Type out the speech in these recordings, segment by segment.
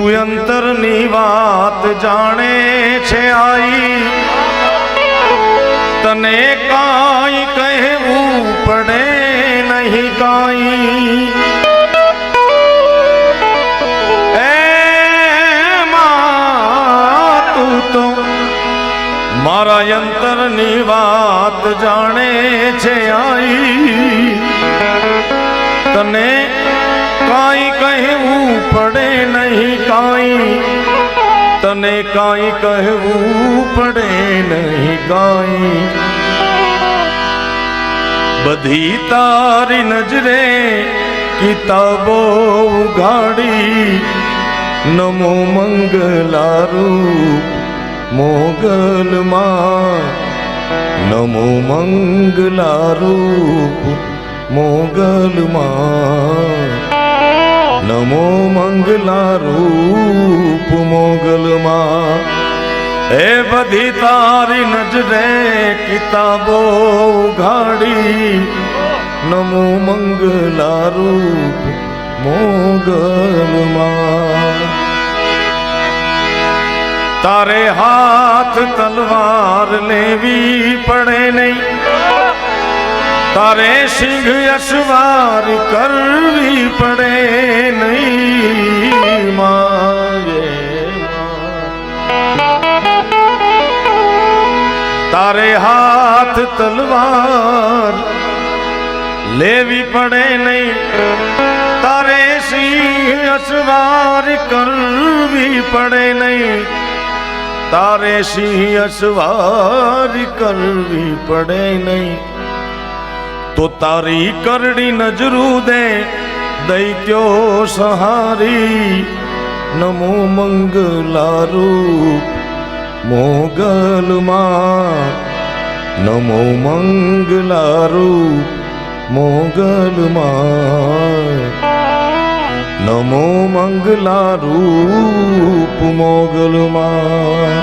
તું અંતરની વાત જાણે છે આઈ, તને કાંઈ કહેવું પડે નહીં કાંઈ. એમાં તું તો મારા અંતરની વાત જાણે છે આઈ, તને કાંઈ કહેવું પડે નહીં કાંઈ, તને કાંઈ કહેવું પડે નહીં કાંઈ. બધી તારી નજરે કિતાબો ઉઘાડી, નમો મંગલારૂપ મોગલમાં, નમો મંગલારૂપ મોગલમાં, નમો મંગલારૂપ મોગલમાં. એ બધી તારી નજરે કિતાબો ઉઘાડી, નમો મંગલારૂપ મોગલમાં. તારે હાથ તલવાર લેવી પડે નહીં, તારે સિંહ અસવાર કરવી પડે નહીં. મારે તારે હાથ તલવાર લેવી પડે નહીં, તારે સિંહ અસવાર કરવી પડે નહીં, તારે સિંહ અસવાર કરવી પડે નહીં. તો તારી કરડી નજરું દે દૈત્યો સહારી, નમો મંગલારૂપ મોગલમાં, નમો મંગલારૂપ મોગલમાં, નમો મંગલારૂપ મોગલમાં.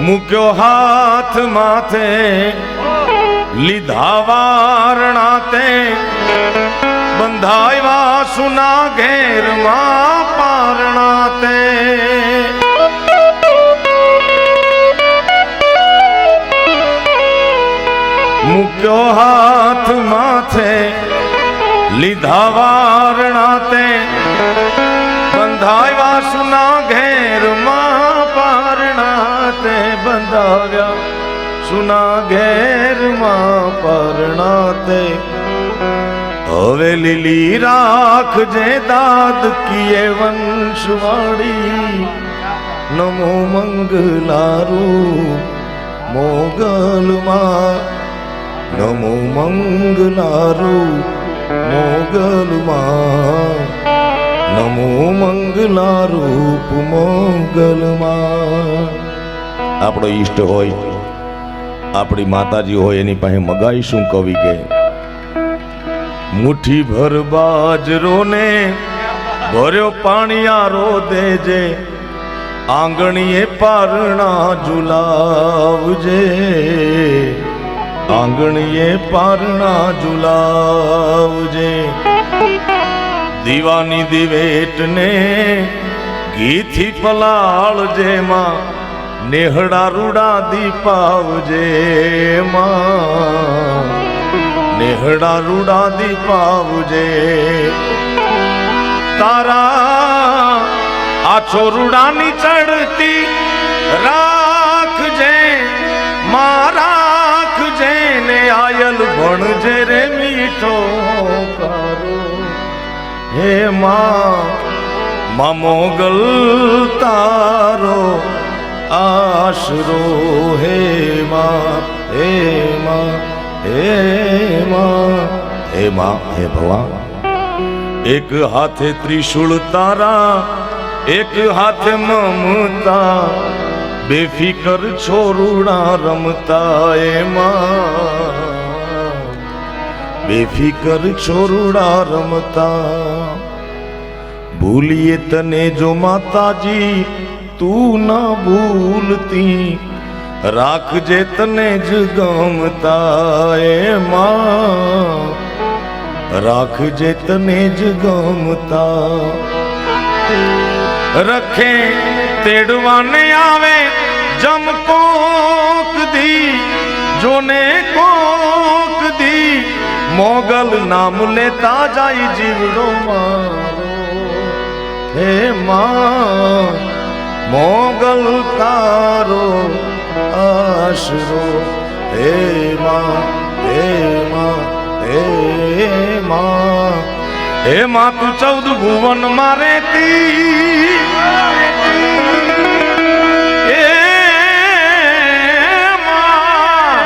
મૂક્યો હાથ માથે લીધા વારણા તે, બંધાવ્યા સુના ઘેરમાં પારણા તે. મૂક્યો હાથ માથે લીધા વારણા તે, બંધાવ્યા સુના ઘેરમાં પારણા તે, બંધાવ્યા સુના ઘેરમાં પારણા તે. હવે લીલી રાખજે દાદ કીએ વંશવાળી, નમો મંગલારૂપ મોગલમાં, નમો મંગલારૂપ મોગલમાં, નમો મંગલારૂપ મોગલમાં. આપણો ઈષ્ટ હોય, આપણી માતાજી હોય, એની પાસે મગાઈશું કવિ કે મુઠ્ઠી ભર બાજરો ને ભર્યો પાણીયારો દેજે, આંગણીએ પારણા ઝુલાવજે, આંગણીએ પારણા ઝુલાવજે. દીવાની દિવેટ ને ઘીથી પલાળજે માં, નેહડા રૂડા દીપાવજે માં, નેહડા રૂડા દીપાવજે. તારા આછો રૂડાની ચડતી રાખજે માં, રાખજે ને આયલ ભણજે રે મીઠો કારો. હે માં મોગલ તારો આશરો, હે માં, હે માં, હે માં, હે માં, હે ભગવાન. એક હાથે ત્રિશૂળ તારા, એક હાથે મમતા, બેફિકર છોરુણા રમતા. એમાં બેફિકર છોરુણા રમતા. ભૂલીએ તને જો માતાજી તું ના ભૂલતી, રાખજે તને જ ગમતા એ માં, રાખજે તને જ ગમતા. રખે તેડવાને આવે જમ કોક દી, જોને કોક દી મોગલ નામ લેતા જાય જીવડો મારો. હે માં મોગલ તારો આશરો, હે માં, હે માં, હે માં, હે માં તું 14 ભુવન મારે તી, એ માં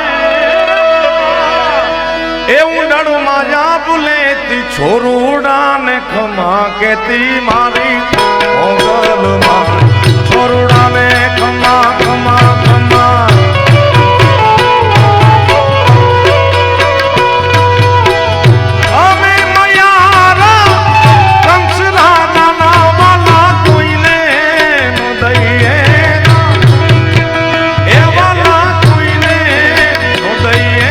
એ ઊંડાણું માયા ભૂલેતી, છોરુડા ને ખમા કેતી મારી મોગલ માં, છોરુડા ને ખમા ખમા ખમા. અમે મયારા કંસરા નાના વાલા કોઈને નો દઈએ, એ વાલા કોઈને નો દઈએ.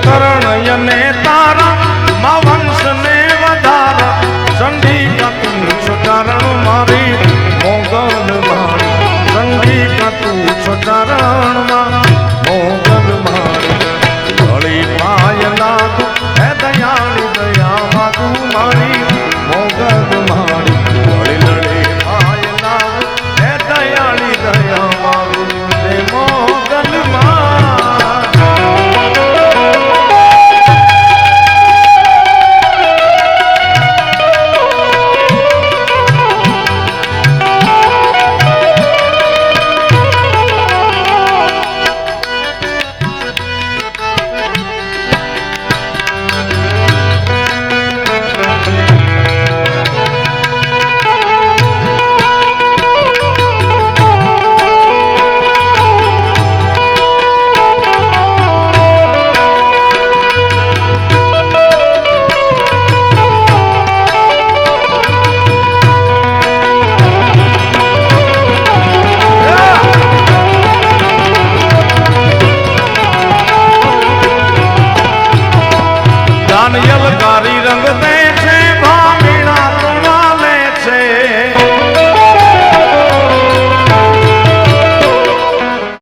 તરણયને તારા મા વંશને વધારા, ચંડિકા તું છો ચારણ મારી મોગલ મારી, ચંડિકા તું છો ચારણમાં મોગલ મારી. ગળી પાય લાગુ હે દયાળી દયા માગુ મારી મોગલ મારી, ગળી લડી પાય લાગુ હે દયાળી દયા માગુ હે મોગલ મારી. જાન યલ